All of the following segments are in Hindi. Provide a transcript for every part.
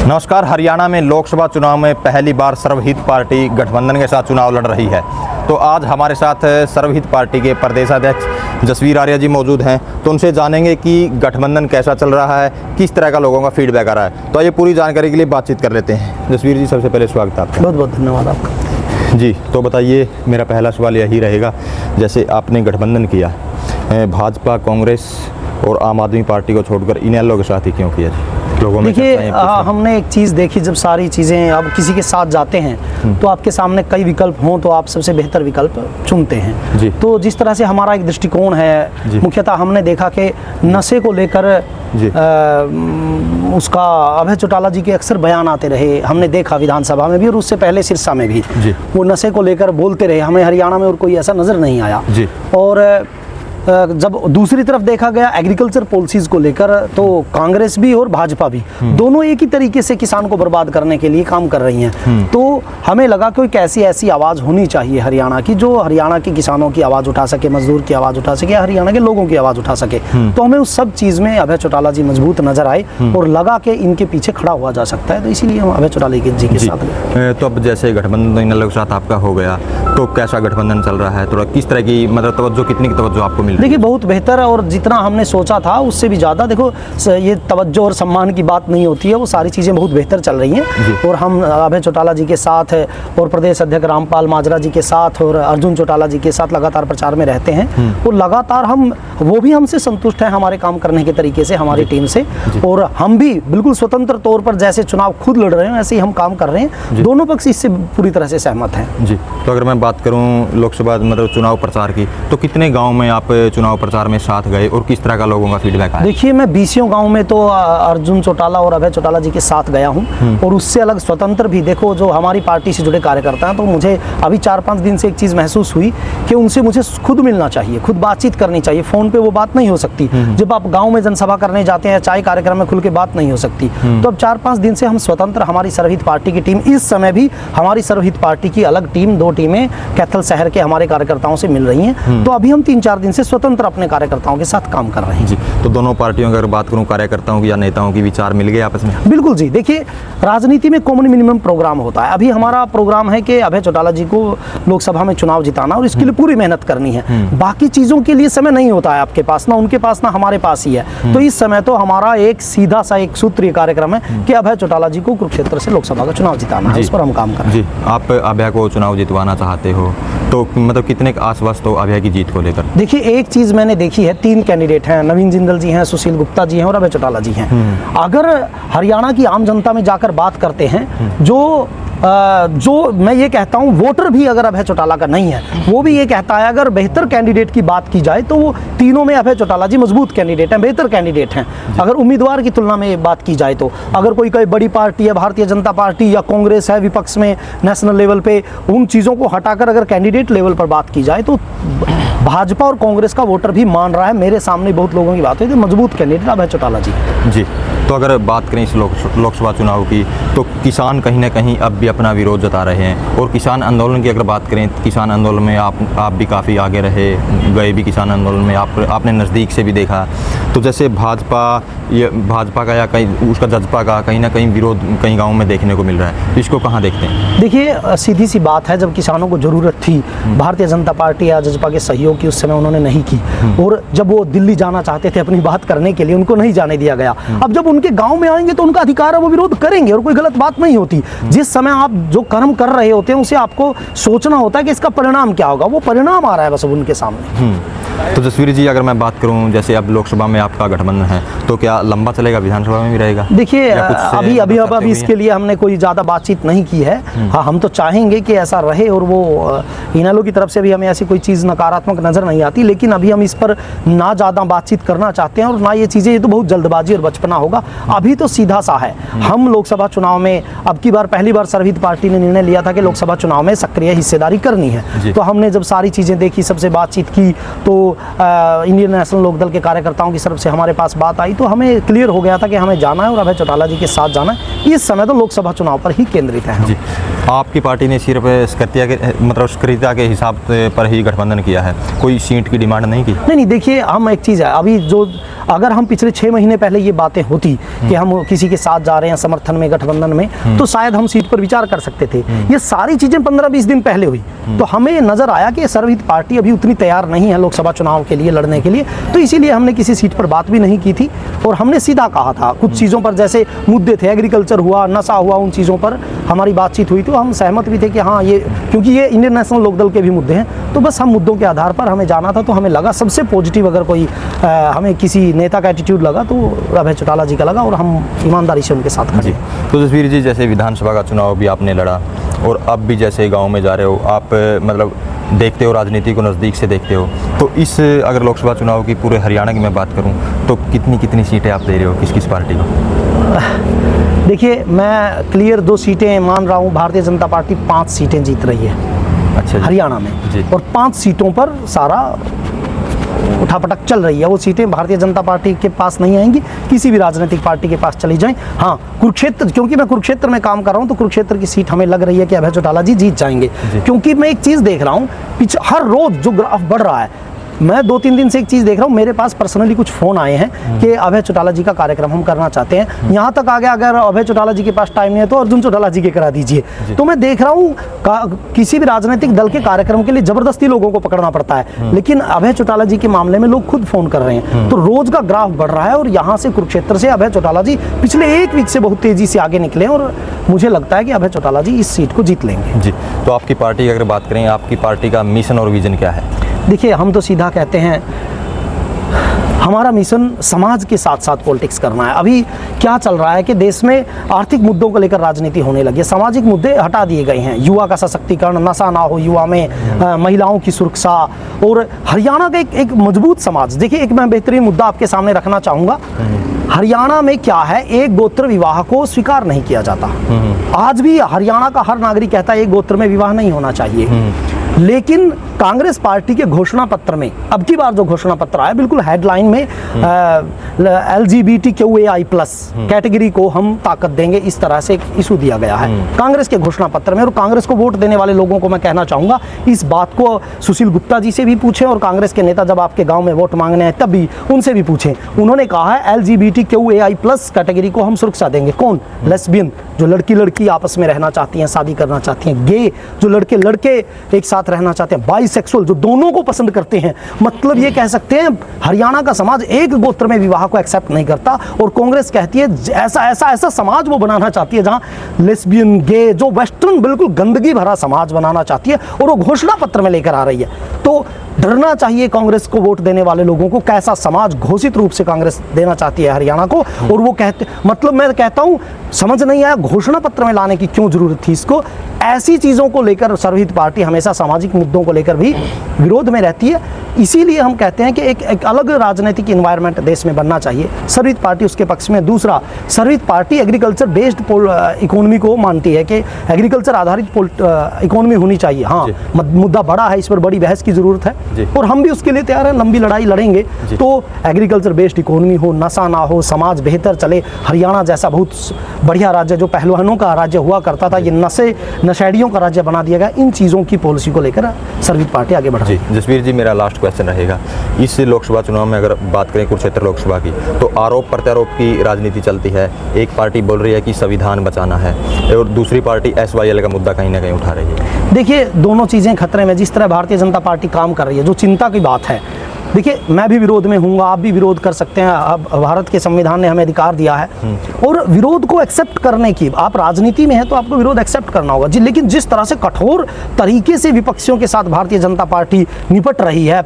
नमस्कार। हरियाणा में लोकसभा चुनाव में पहली बार सर्वहित पार्टी गठबंधन के साथ चुनाव लड़ रही है। तो आज हमारे साथ सर्वहित पार्टी के प्रदेशाध्यक्ष जसवीर आर्य जी मौजूद हैं। तो उनसे जानेंगे कि गठबंधन कैसा चल रहा है, किस तरह का लोगों का फीडबैक आ रहा है। तो ये पूरी जानकारी के लिए बातचीत कर लेते हैं। जसवीर जी, सबसे पहले स्वागत है आपका। बहुत बहुत धन्यवाद आपका। जी, तो बताइए, मेरा पहला सवाल यही रहेगा, जैसे आपने गठबंधन किया, भाजपा, कांग्रेस और आम आदमी पार्टी को छोड़कर इन लोगों के साथ ही क्यों किया जी? लोगों में देखिए, हमने एक चीज़ देखी, जब सारी चीज़ें अब किसी के साथ जाते हैं तो आपके सामने कई विकल्प हों तो आप सबसे बेहतर विकल्प चुनते हैं जी। तो जिस तरह से हमारा एक दृष्टिकोण है, मुख्यतः हमने देखा कि नशे को लेकर उसका अभय चौटाला जी के अक्सर बयान आते रहे। हमने देखा विधानसभा में भी और उससे पहले सिरसा में भी वो नशे को लेकर बोलते रहे। हमें हरियाणा में और कोई ऐसा नज़र नहीं आया। और जब दूसरी तरफ देखा गया एग्रीकल्चर पॉलिसीज़ को लेकर, तो कांग्रेस भी और भाजपा भी दोनों एक ही तरीके से किसान को बर्बाद करने के लिए काम कर रही हैं। तो हमें लगा कोई कैसी ऐसी आवाज़ होनी चाहिए हरियाणा की, जो हरियाणा के किसानों की आवाज़ उठा सके, मजदूर की आवाज़ उठा सके, हरियाणा के लोगों की आवाज़ उठा सके। तो हमें उस सब चीज़ में अभय चौटाला जी मजबूत नजर आए और लगा कि इनके पीछे खड़ा हुआ जा सकता है। तो इसीलिए हम अभय चौटाला जी के साथ गए। तो अब जैसे गठबंधन इन लोगों के साथ आपका हो गया, तो कैसा गठबंधन चल रहा है? थोड़ा किस तरह की मतलब तवज्जो, कितनी तवज्जो आपको मिल रही है? देखिए, बहुत बेहतर, और जितना हमने सोचा था उससे भी ज़्यादा। देखो, ये तवज्जो और सम्मान की बात नहीं होती है, वो सारी चीज़ें बहुत बेहतर चल रही हैं। और हम अभय चौटाला जी के साथ और प्रदेश अध्यक्ष रामपाल माजरा जी के साथ और अर्जुन चौटाला जी के साथ लगातार प्रचार में रहते हैं। और लगातार वो भी हमसे संतुष्ट हैं हमारे काम करने के तरीके से, हमारी टीम से। और हम भी बिल्कुल स्वतंत्र तौर पर जैसे चुनाव खुद लड़ रहे हैं वैसे ही हम काम कर रहे हैं। दोनों पक्ष इससे पूरी तरह से सहमत हैं जी। तो अगर मैं बात करूं लोकसभा मतलब चुनाव प्रचार की, तो कितने गाँव में आप चुनाव प्रचार में साथ गए और किस तरह का लोगों का फीडबैक आया? देखिए, मैं 20 गांव में तो अर्जुन चौटाला और अभय चौटाला जी के साथ गया हूं। और उससे अलग स्वतंत्र भी देखो, जो हमारी पार्टी से जुड़े कार्यकर्ता हैं, तो मुझे अभी 4-5 दिन से एक चीज़ महसूस हुई कि उनसे मुझे खुद मिलना चाहिए, खुद बातचीत करनी चाहिए। फ़ोन पे वो बात नहीं हो सकती। जब आप गाँव में जनसभा करने जाते हैं, चाय कार्यक्रम में खुल के बात नहीं हो सकती। तो अब 4-5 दिन से हम स्वतंत्र, हमारी सर्वहित पार्टी की टीम, इस समय भी हमारी सर्वहित पार्टी की अलग टीम, 2 टीमें कैथल शहर के हमारे कार्यकर्ताओं से मिल रही हैं। तो अभी हम 3-4 दिन से स्वतंत्र अपने कार्यकर्ताओं के साथ काम कर रहे हैं जी। तो दोनों पार्टियों की अगर बात करूं, कार्यकर्ताओं की या नेताओं की विचार मिल गए आपस में? बिल्कुल जी। देखिए, राजनीति में कॉमन मिनिमम प्रोग्राम होता है। अभी हमारा प्रोग्राम है कि अभय चौटाला जी को लोकसभा में चुनाव जिताना, और इसके लिए पूरी मेहनत करनी है। बाकी चीज़ों के लिए समय नहीं होता है आपके पास, ना उनके पास ना हमारे पास ही है। तो इस समय तो हमारा एक सीधा सा एक सूत्रीय कार्यक्रम है कि अभय चौटाला जी को कुरुक्षेत्र से लोकसभा का चुनाव जिताना है। उस पर हम काम कर रहे हैं जी। आप अभय को चुनाव जितवाना चाहते हो, तो मतलब कितने आश्वस्त हो अभय की जीत को लेकर? देखिए, एक चीज़ मैंने देखी है, 3 कैंडिडेट हैं, नवीन जिंदल जी हैं, सुशील गुप्ता जी हैं और अभय चौटाला जी हैं। अगर हरियाणा की आम जनता में जाकर बात करते हैं, जो मैं ये कहता हूँ, वोटर भी अगर अभय चौटाला का नहीं है, वो भी ये कहता है, अगर बेहतर कैंडिडेट की बात की जाए तो वो तीनों में अभय चौटाला जी मजबूत कैंडिडेट हैं, बेहतर कैंडिडेट हैं। अगर उम्मीदवार की तुलना में बात की जाए तो अगर कोई बड़ी पार्टी है, भारतीय जनता पार्टी या कांग्रेस है विपक्ष में नेशनल लेवल पे, उन चीज़ों को हटाकर अगर कैंडिडेट लेवल पर बात की जाए तो भाजपा और कांग्रेस का वोटर भी मान रहा है। मेरे सामने बहुत लोगों की बात हुई, तो मजबूत कैंडिडेट अभय चौटाला जी जी। तो अगर बात करें इस लोकसभा चुनाव की, तो किसान कहीं ना कहीं अब भी अपना विरोध जता रहे हैं। और किसान आंदोलन की अगर बात करें, किसान आंदोलन में आप भी काफ़ी आगे रहे, गए भी किसान आंदोलन में, आपने नज़दीक से भी देखा। तो जैसे भाजपा का या कहीं उसका जज्बा का कहीं ना कहीं विरोध कहीं गाँव में देखने को मिल रहा है, इसको कहाँ देखते हैं? देखिए, सीधी सी बात है, जब किसानों को ज़रूरत थी, भारतीय जनता पार्टी या जज्बा के सहयोग की उस समय उन्होंने नहीं की। और जब वो दिल्ली जाना चाहते थे अपनी बात करने के लिए, उनको नहीं जाने दिया गया। अब जब उनके गांव में आएंगे तो उनका अधिकार है, वो विरोध करेंगे और कोई गलत बात नहीं होती। जिस समय आप जो कर्म कर रहे होते हैं उसे आपको सोचना होता है कि इसका परिणाम क्या होगा। वो परिणाम आ रहा है बस अब उनके सामने। तो जसवीर जी, अगर मैं बात करूं, जैसे अब लोकसभा में आपका गठबंधन है, तो क्या लंबा चलेगा, विधानसभा में भी रहेगा? देखिए, अभी इसके लिए हमने कोई ज़्यादा बातचीत नहीं की है। हाँ, हम तो चाहेंगे कि ऐसा रहे, और वो इनेलो की तरफ से भी हमें ऐसी कोई चीज़ नकारात्मक नज़र नहीं आती। लेकिन अभी हम इस पर ना ज़्यादा बातचीत करना चाहते हैं, और ना ये चीज़ें, ये तो बहुत जल्दबाजी और बचपना होगा। अभी तो सीधा सा है, हम लोकसभा चुनाव में अब की बार पहली बार सर्वहित पार्टी ने निर्णय लिया था कि लोकसभा चुनाव में सक्रिय हिस्सेदारी करनी है। तो हमने जब सारी चीज़ें देखी, सबसे बातचीत की, तो इंडियन नेशनल लोकदल के कार्यकर्ताओं की तरफ से हमारे पास बात आई, तो हमें क्लियर हो गया था कि हमें जाना है और अभय चौटाला जी के साथ जाना है। इस समय तो लोकसभा चुनाव पर ही केंद्रित है जी। आपकी पार्टी ने सिर्फ स्क्रियता के हिसाब पर ही गठबंधन किया है, कोई सीट की डिमांड नहीं की? नहीं, देखिए हम एक चीज़ है, अभी जो अगर हम पिछले 6 महीने पहले ये बातें होती कि हम किसी के साथ जा रहे हैं समर्थन में, गठबंधन में, तो शायद हम सीट पर विचार कर सकते थे। ये सारी चीज़ें 15-20 दिन पहले हुई, तो हमें नज़र आया कि सर्वहित पार्टी अभी उतनी तैयार नहीं है लोकसभा चुनाव के लिए लड़ने के लिए, तो इसीलिए हमने किसी सीट पर बात भी नहीं की थी। और हमने सीधा कहा था कुछ चीज़ों पर, जैसे मुद्दे थे, एग्रीकल्चर हुआ, नशा हुआ, उन चीज़ों पर हमारी बातचीत हुई, तो हम सहमत भी थे कि हाँ, ये क्योंकि ये इंडियन नेशनल लोकदल के भी मुद्दे हैं, तो बस हम मुद्दों के आधार पर हमें जाना था। तो हमें लगा सबसे पॉजिटिव, अगर कोई हमें किसी नेता का एटीट्यूड लगा तो अभय चौटाला जी का लगा, और हम ईमानदारी से उनके साथ खड़े। तो जसवीर जी, जैसे विधानसभा का चुनाव भी आपने लड़ा और अब भी जैसे गांव में जा रहे हो, आप मतलब देखते हो, राजनीति को नज़दीक से देखते हो, तो इस अगर लोकसभा चुनाव की पूरे हरियाणा की मैं बात करूं तो कितनी सीटें आप दे रहे हो किस किस पार्टी को? देखिए, मैं क्लियर 2 सीटें मान रहा हूँ। भारतीय जनता पार्टी 5 सीटें जीत रही है, अच्छा हरियाणा में जी। और 5 सीटों पर सारा उठापटक चल रही है। वो सीटें भारतीय जनता पार्टी के पास नहीं आएंगी, किसी भी राजनीतिक पार्टी के पास चली जाएं। हाँ, कुरुक्षेत्र, क्योंकि मैं कुरुक्षेत्र में काम कर रहा हूं, तो कुरुक्षेत्र की सीट हमें लग रही है कि अभय चौटाला जी जीत जाएंगे, क्योंकि मैं एक चीज़ देख रहा हूँ, हर रोज़ जो ग्राफ बढ़ रहा है, मैं 2-3 दिन से एक चीज़ देख रहा हूँ, मेरे पास पर्सनली कुछ फ़ोन आए हैं कि अभय चौटाला जी का कार्यक्रम हम करना चाहते हैं। यहाँ तक आ गया, अगर अभय चौटाला जी के पास टाइम नहीं है तो अर्जुन चौटाला जी के करा दीजिए। तो मैं देख रहा हूँ किसी भी राजनीतिक दल के कार्यक्रम के लिए ज़बरदस्ती लोगों को पकड़ना पड़ता है, लेकिन अभय चौटाला जी के मामले में लोग खुद फ़ोन कर रहे हैं। तो रोज़ का ग्राफ बढ़ रहा है, और यहाँ से कुरुक्षेत्र से अभय चौटाला जी पिछले 1 वीक से बहुत तेज़ी से आगे निकले, और मुझे लगता है कि अभय चौटाला जी इस सीट को जीत लेंगे। जी, तो आपकी पार्टी की अगर बात करें, आपकी पार्टी का मिशन और विज़न क्या है? देखिए, हम तो सीधा कहते हैं, हमारा मिशन समाज के साथ साथ पॉलिटिक्स करना है। अभी क्या चल रहा है कि देश में आर्थिक मुद्दों को लेकर राजनीति होने लगी है, सामाजिक मुद्दे हटा दिए गए हैं। युवा का सशक्तिकरण, नशा ना हो युवा में, महिलाओं की सुरक्षा, और हरियाणा का एक मजबूत समाज। देखिए, एक मैं बेहतरीन मुद्दा आपके सामने रखना चाहूँगा। हरियाणा में क्या है, एक गोत्र विवाह को स्वीकार नहीं किया जाता। आज भी हरियाणा का हर नागरिक कहता है एक गोत्र में विवाह नहीं होना चाहिए, लेकिन कांग्रेस पार्टी के घोषणा पत्र में, अब की बार जो घोषणा पत्र आया, बिल्कुल हेडलाइन में LGBTQAI+ कैटेगरी को हम ताकत देंगे, इस तरह से एक इशू दिया गया है कांग्रेस के घोषणा पत्र में। और कांग्रेस को वोट देने वाले लोगों को मैं कहना चाहूँगा, इस बात को सुशील गुप्ता जी से भी पूछें, और कांग्रेस के नेता जब आपके गाँव में वोट मांगने हैं तब भी उनसे भी पूछें। उन्होंने कहा है LGBTQAI+ कैटेगरी को हम सुरक्षा देंगे। कौन? लेस्बियन, जो लड़की लड़की आपस में रहना चाहती हैं, शादी करना चाहती हैं। गे, जो लड़के लड़के एक साथ रहना चाहते हैं। बाइसेक्सुअल, जो दोनों को पसंद करते हैं। मतलब ये कह सकते हैं, हरियाणा का समाज एक गोत्र में विवाह को एक्सेप्ट नहीं करता, और कांग्रेस कहती है ऐसा समाज वो बनाना चाहती है जहां लेस्बियन, गे, जो वेस्टर्न बिल्कुल गंदगी भरा समाज बनाना चाहती है, और वो घोषणा पत्र में लेकर आ रही है। तो डरना चाहिए कांग्रेस को वोट देने वाले लोगों को, कैसा समाज घोषित रूप से कांग्रेस देना चाहती है हरियाणा को। और वो कहते, मतलब मैं कहता हूं, समझ नहीं आया घोषणा पत्र में लाने की क्यों जरूरत थी इसको। ऐसी चीज़ों को लेकर सर्वहित पार्टी हमेशा सामाजिक मुद्दों को लेकर भी विरोध में रहती है। इसीलिए हम कहते हैं कि एक अलग राजनीतिक इन्वायरमेंट देश में बनना चाहिए। सर्वहित पार्टी उसके पक्ष में। दूसरा, सर्वहित पार्टी एग्रीकल्चर बेस्ड इकोनॉमी को मानती है कि एग्रीकल्चर आधारित इकोनॉमी होनी चाहिए। हाँ, मुद्दा बड़ा है, इस पर बड़ी बहस की ज़रूरत है, और हम भी उसके लिए तैयार हैं, लंबी लड़ाई लड़ेंगे। तो एग्रीकल्चर बेस्ड इकोनॉमी हो, नशा ना हो, समाज बेहतर चले। हरियाणा जैसा बहुत बढ़िया राज्य, जो पहलवानों का राज्य हुआ करता था, ये नशेड़ियों का राज्य बना दिया गया। इन चीज़ों की पॉलिसी को लेकर सर्वहित पार्टी आगे बढ़ रही है। जसवीर जी, मेरा लास्ट क्वेश्चन रहेगा, इस लोकसभा चुनाव में अगर बात करें कुरुक्षेत्र लोकसभा की, तो आरोप प्रत्यारोप की राजनीति चलती है। एक पार्टी बोल रही है कि संविधान बचाना है, और दूसरी पार्टी SYL का मुद्दा कहीं ना कहीं उठा रही है। देखिए, दोनों चीज़ें खतरे में। जिस तरह भारतीय जनता पार्टी काम कर रही है, जो चिंता की बात है, देखिए, मैं भी विरोध में हूँ, आप भी विरोध कर सकते हैं। अब भारत के संविधान ने हमें अधिकार दिया है, और विरोध को एक्सेप्ट करने की, आप राजनीति में हैं तो आपको विरोध एक्सेप्ट करना होगा जी। लेकिन जिस तरह से कठोर तरीके से विपक्षियों के साथ भारतीय जनता पार्टी निपट रही है,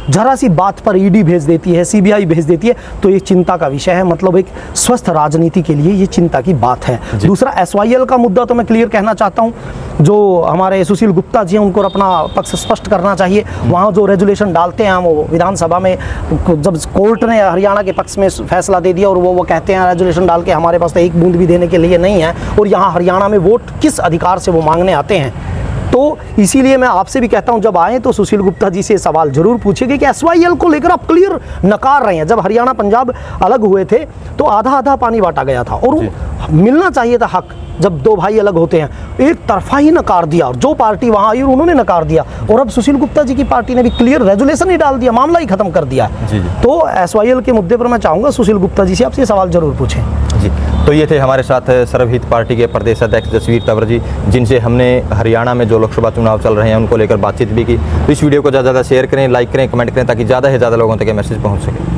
जरा सी बात पर ED भेज देती है, CBI भेज देती है, तो ये चिंता का विषय है। मतलब एक स्वस्थ राजनीति के लिए ये चिंता की बात है। दूसरा, SYL का मुद्दा तो मैं क्लियर कहना चाहता हूँ, जो हमारे सुशील गुप्ता जी हैं उनको अपना पक्ष स्पष्ट करना चाहिए। वहाँ जो रेजुलेशन डालते हैं, वो विधानसभा में जब कोर्ट ने हरियाणा के पक्ष में फैसला दे दिया, और वो कहते हैं रेजुलेशन डाल के हमारे पास तो एक बूंद भी देने के लिए नहीं है, और यहाँ हरियाणा में वोट किस अधिकार से वो मांगने आते हैं। तो इसीलिए मैं आपसे भी कहता हूं, जब आए तो सुशील गुप्ता जी से सवाल जरूर पूछिएगा कि SYL को लेकर आप क्लियर नकार रहे हैं। जब हरियाणा पंजाब अलग हुए थे तो आधा आधा पानी बांटा गया था, और मिलना चाहिए था हक। जब दो भाई अलग होते हैं, एक तरफा ही नकार दिया, और जो पार्टी वहाँ आई उन्होंने नकार दिया, और अब सुशील गुप्ता जी की पार्टी ने भी क्लियर रेजुलेशन ही डाल दिया, मामला ही खत्म कर दिया। जी जी। तो SYL के मुद्दे पर मैं चाहूँगा सुशील गुप्ता जी से आपसे सवाल जरूर पूछें। जी, तो ये थे हमारे साथ सर्वहित पार्टी के प्रदेश अध्यक्ष जसवीर तंवर जी, जिनसे हमने हरियाणा में जो लोकसभा चुनाव चल रहे हैं उनको लेकर बातचीत भी की। तो इस वीडियो को ज़्यादा से ज़्यादा शेयर करें, लाइक करें, कमेंट करें, ताकि ज़्यादा से ज़्यादा लोगों तक ये मैसेज पहुँच सके।